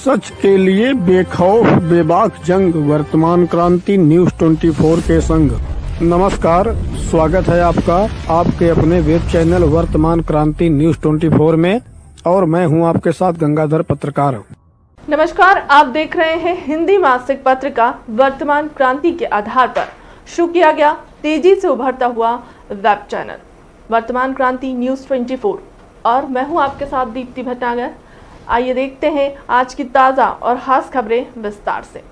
सच के लिए बेखौफ बेबाक जंग, वर्तमान क्रांति न्यूज 24 के संग। नमस्कार, स्वागत है आपका आपके अपने वेब चैनल वर्तमान क्रांति न्यूज 24 में, और मैं हूं आपके साथ गंगाधर पत्रकार। नमस्कार, आप देख रहे हैं हिंदी मासिक पत्रिका वर्तमान क्रांति के आधार पर शुरू किया गया तेजी से उभरता हुआ वेब चैनल वर्तमान क्रांति न्यूज 24, और मैं हूं आपके साथ दीप्ति भटनागर। आइए देखते हैं आज की ताजा और खास खबरें विस्तार से।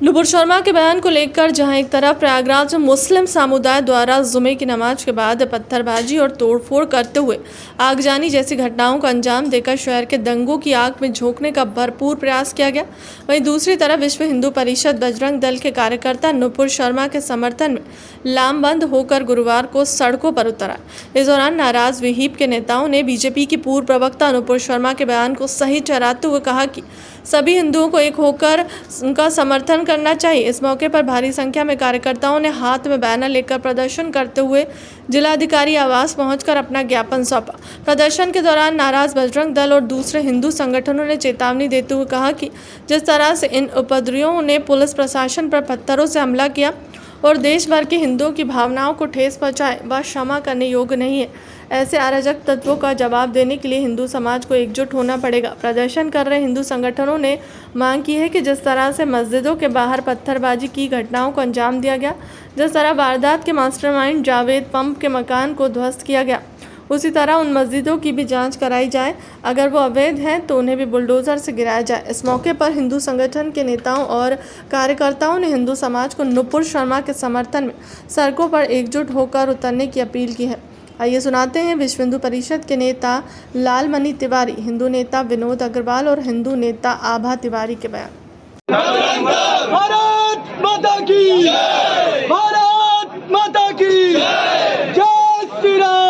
नुपुर शर्मा के बयान को लेकर जहां एक तरफ प्रयागराज में मुस्लिम समुदाय द्वारा जुमे की नमाज के बाद पत्थरबाजी और तोड़फोड़ करते हुए आगजनी जैसी घटनाओं को अंजाम देकर शहर के दंगों की आग में झोंकने का भरपूर प्रयास किया गया, वहीं दूसरी तरफ विश्व हिंदू परिषद बजरंग दल के कार्यकर्ता नुपुर शर्मा के समर्थन में लामबंद होकर गुरुवार को सड़कों पर उतर आए। इस दौरान नाराज विहिप के नेताओं ने बीजेपी की पूर्व प्रवक्ता नुपुर शर्मा के बयान को सही ठहराते हुए कहा कि सभी हिंदुओं को एक होकर उनका समर्थन करना चाहिए। इस मौके पर भारी संख्या में कार्यकर्ताओं ने हाथ में बैनर लेकर प्रदर्शन करते हुए जिलाधिकारी आवास पहुंचकर अपना ज्ञापन सौंपा। प्रदर्शन के दौरान नाराज बजरंग दल और दूसरे हिंदू संगठनों ने चेतावनी देते हुए कहा कि जिस तरह से इन उपद्रवियों ने पुलिस प्रशासन पर पत्थरों से हमला किया और देश भर के हिंदुओं की भावनाओं को ठेस पहुंचाए, वह क्षमा करने योग्य नहीं है। ऐसे अराजक तत्वों का जवाब देने के लिए हिंदू समाज को एकजुट होना पड़ेगा। प्रदर्शन कर रहे हिंदू संगठनों ने मांग की है कि जिस तरह से मस्जिदों के बाहर पत्थरबाजी की घटनाओं को अंजाम दिया गया, जिस तरह वारदात के मास्टरमाइंड जावेद पंप के मकान को ध्वस्त किया गया, उसी तरह उन मस्जिदों की भी जांच कराई जाए। अगर वो अवैध हैं तो उन्हें भी बुलडोजर से गिराया जाए। इस मौके पर हिंदू संगठन के नेताओं और कार्यकर्ताओं ने हिंदू समाज को नुपुर शर्मा के समर्थन में सड़कों पर एकजुट होकर उतरने की अपील की है। आइए सुनाते हैं विश्व हिंदू परिषद के नेता लालमणि तिवारी, हिंदू नेता विनोद अग्रवाल और हिंदू नेता आभा तिवारी के बयान। भारत माता की जय, भारत माता की जय, जय श्री राम।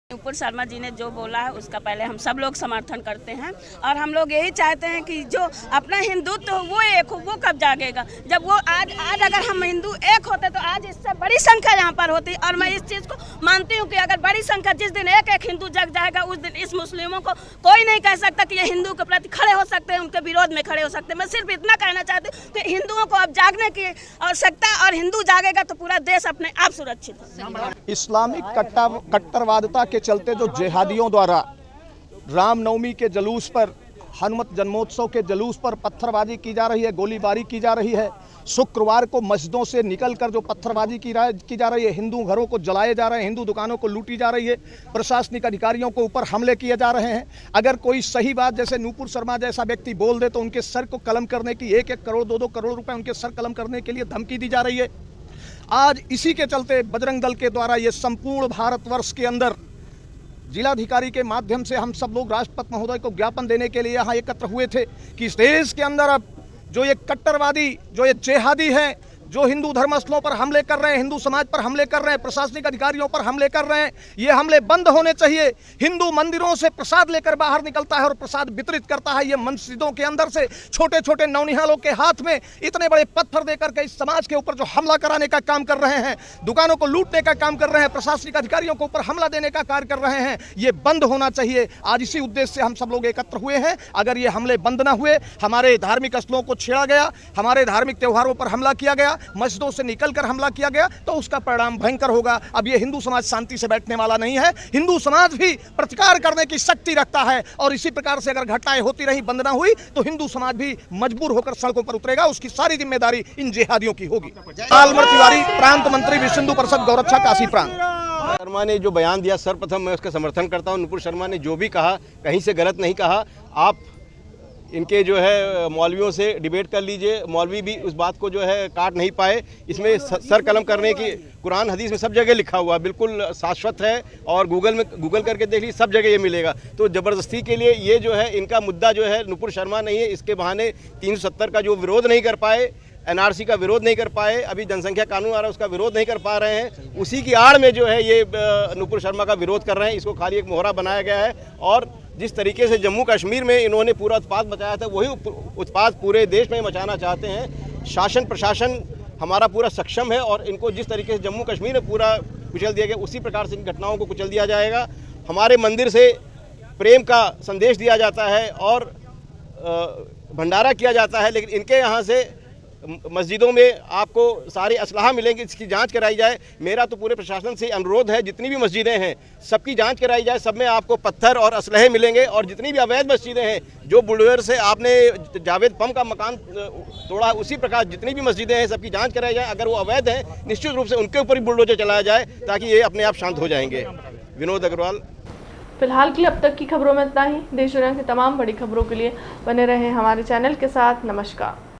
नुपुर शर्मा जी ने जो बोला है उसका पहले हम सब लोग समर्थन करते हैं, और हम लोग यही चाहते हैं कि जो अपना हिंदुत्व तो वो एक हो, वो कब जागेगा? जब वो आज अगर हम हिंदू एक होते तो आज इससे बड़ी संख्या यहाँ पर होती। और मैं इस चीज़ को मानती हूँ कि अगर बड़ी संख्या जिस दिन एक एक हिंदू जग जाएगा, उस दिन इस मुस्लिमों को कोई नहीं कह सकता कि ये हिंदू के प्रति खड़े हो सकते हैं, उनके विरोध में खड़े हो सकते हैं। मैं सिर्फ इतना कहना चाहती हूँ कि हिंदुओं को अब जागने की आवश्यकता, और हिंदू जागेगा तो पूरा देश अपने आप सुरक्षित है। इस्लामिक कट्टरवादिता के चलते जो जिहादियों द्वारा रामनवमी के जुलूस पर, हनुमत जन्मोत्सव के जुलूस पर पत्थरबाजी की जा रही है, गोलीबारी की जा रही है। शुक्रवार को मस्जिदों से निकलकर जो पत्थरबाजी की जा रही है, हिंदू घरों को जलाए जा रहे हैं, हिंदू दुकानों को लूटी जा रही है, प्रशासनिक अधिकारियों को ऊपर हमले किए जा रहे हैं। अगर कोई सही बात जैसे नुपुर शर्मा जैसा व्यक्ति बोल दे तो उनके सर को कलम करने की 1-1 करोड़ 2-2 करोड़ रुपए उनके सर कलम करने के लिए धमकी दी जा रही है। आज इसी के चलते बजरंग दल के द्वारा ये संपूर्ण भारतवर्ष के अंदर जिलाधिकारी के माध्यम से हम सब लोग राष्ट्रपति महोदय को ज्ञापन देने के लिए यहाँ एकत्र हुए थे कि इस देश के अंदर अब जो ये कट्टरवादी, जो ये जिहादी हैं, जो हिंदू धर्मस्थलों पर हमले कर रहे हैं, हिंदू समाज पर हमले कर रहे हैं, प्रशासनिक अधिकारियों पर हमले कर रहे हैं, ये हमले बंद होने चाहिए। हिंदू मंदिरों से प्रसाद लेकर बाहर निकलता है और प्रसाद वितरित करता है। ये मस्जिदों के अंदर से छोटे छोटे नौनिहालों के हाथ में इतने बड़े पत्थर देकर के इस समाज के ऊपर जो हमला कराने का काम कर रहे हैं, दुकानों को लूटने का काम कर रहे हैं, प्रशासनिक अधिकारियों के ऊपर हमला देने का कार्य कर रहे हैं, ये बंद होना चाहिए। आज इसी उद्देश्य से हम सब लोग एकत्र हुए हैं। अगर ये हमले बंद ना हुए, हमारे धार्मिक स्थलों को छेड़ा गया, हमारे धार्मिक त्योहारों पर हमला किया गया, मस्जिदों से निकलकर हमला किया गया, तो उसका परिणाम भयंकर होगा। अब ये हिंदू समाज शांति से बैठने वाला नहीं है। हिंदू समाज भी प्रतिकार करने की शक्ति रखता है, और इसी प्रकार से अगर घटनाएं होती रही, बंद ना हुई, तो हिंदू समाज भी मजबूर होकर सड़कों पर उतरेगा। उसकी सारी जिम्मेदारी इन जिहादियों की होगी। लालमणि तिवारी, प्रांत मंत्री, विश्व हिंदू परिषद, गौरक्षा, काशी प्रांत। शर्मा ने जो बयान दिया, सर्वप्रथम मैं उसका समर्थन करता हूं। नुपुर शर्मा ने जो भी कहा कहीं से गलत नहीं कहा। आप इनके जो है मौलवियों से डिबेट कर लीजिए, मौलवी भी उस बात को जो है काट नहीं पाए। इसमें सर कलम करने की कुरान हदीस में सब जगह लिखा हुआ, बिल्कुल शाश्वत है, और गूगल करके देख लीजिए, सब जगह ये मिलेगा। तो ज़बरदस्ती के लिए ये जो है इनका मुद्दा जो है नुपुर शर्मा नहीं है, इसके बहाने 370 का जो विरोध नहीं कर पाए, एनआरसी का विरोध नहीं कर पाए, अभी जनसंख्या कानून आ रहा है उसका विरोध नहीं कर पा रहे हैं, उसी की आड़ में जो है ये नुपुर शर्मा का विरोध कर रहे हैं। इसको खाली एक मोहरा बनाया गया है और जिस तरीके से जम्मू कश्मीर में इन्होंने पूरा उत्पात मचाया था, वही उत्पात पूरे देश में मचाना चाहते हैं। शासन प्रशासन हमारा पूरा सक्षम है और इनको जिस तरीके से जम्मू कश्मीर में पूरा कुचल दिया गया, उसी प्रकार से इन घटनाओं को कुचल दिया जाएगा। हमारे मंदिर से प्रेम का संदेश दिया जाता है और भंडारा किया जाता है, लेकिन इनके यहाँ से मस्जिदों में आपको सारी असलाह मिलेंगी, इसकी जांच कराई जाए। मेरा तो पूरे प्रशासन से अनुरोध है, जितनी भी मस्जिदें हैं सबकी जांच कराई जाए, सब में आपको पत्थर और असलहे मिलेंगे। और जितनी भी अवैध मस्जिदें हैं, जो बुलडोजर से आपने जावेद पम का मकान तोड़ा, उसी प्रकार जितनी भी मस्जिदें हैं सबकी जांच कराई जाए। अगर वो अवैध हैं, निश्चित रूप से उनके ऊपर ही बुलडोजर चलाया जाए, ताकि ये अपने आप शांत हो जाएंगे। विनोद अग्रवाल। फिलहाल के लिए अब तक की खबरों में इतना ही। देश दुनिया की तमाम बड़ी खबरों के लिए बने रहें हमारे चैनल के साथ। नमस्कार।